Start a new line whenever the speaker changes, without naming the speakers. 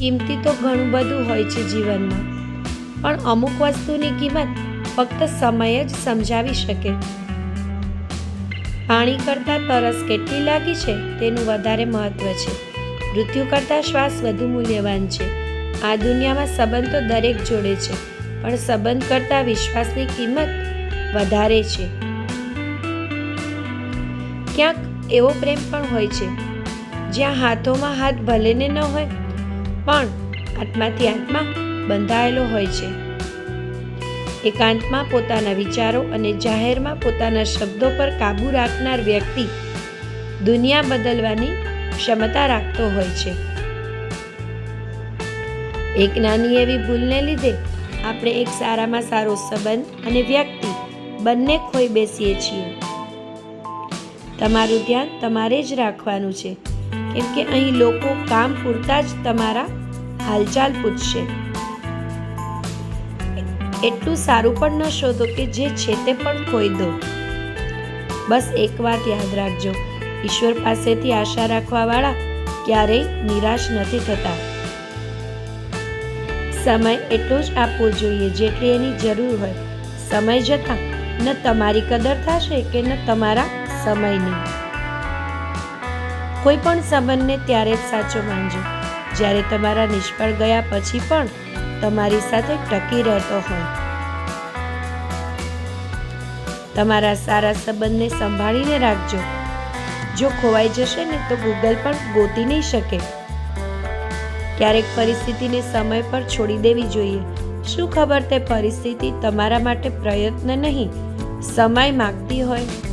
કિંમતી તો ઘણું બધું હોય છે જીવનમાં, પણ અમુક વસ્તુની કિંમત ફક્ત સમય જ સમજાવી શકે. પાણી કરતાં તરસ કેટલી લાગી છે તેનું વધારે મહત્વ છે. મૃત્યુ કરતાં શ્વાસ વધુ મૂલ્યવાન છે. આ દુનિયામાં સંબંધ તો દરેક જોડે છે, પણ સંબંધ કરતાં વિશ્વાસની કિંમત વધારે છે. ક્યાંક એવો પ્રેમ પણ હોય છે જ્યાં હાથોમાં હાથ ભલેને ન હોય, પણ આત્માથી આત્મા બંધાયેલો હોય છે. એકાંતમાં પોતાના વિચારો અને જાહેરમાં પોતાના શબ્દો પર કાબૂ રાખનાર વ્યક્તિ દુનિયા બદલવાની ક્ષમતા રાખતો હોય છે. એક નાની એવી ભૂલને લીધે આપણે એક સારામાં સારો સંબંધ અને વ્યક્તિ બંને ખોઈ બેસીએ છીએ. તમારું ધ્યાન તમારે જ રાખવાનું છે, કેમ કે અહીં લોકો કામ પૂરતા જ તમારા હાલચાલ પૂછશે. એટલું સારું પણ ન શોધો કે જે છે તે પણ ખોઈ દો. બસ એક વાત યાદ રાખજો, ઈશ્વર પાસેથી આશા રાખવાવાળા ક્યારેય નિરાશ નથી થતા. સમય એટલો જ આપવો જોઈએ જેટલી એની જરૂર હોય. સમય જતાં ન તમારી કદર થશે કે ન તમારા સમયની. કોઈ પણ સંબંધને ત્યારે જ સાચો માનજો જ્યારે તમારા નિષ્ફળ ગયા પછી પણ તમારી સાથે ટકી રહેતો હોય. તમારા સારા સંબંધને સંભાળીને રાખજો. જો ખોવાઈ જશે ને તો ગૂગલ પણ ગોતી નહીં શકે. ક્યારેક પરિસ્થિતિને સમય પર છોડી દેવી જોઈએ. શું ખબર તે પરિસ્થિતિ તમારા માટે પ્રયત્ન નહીં, સમય માંગતી હોય.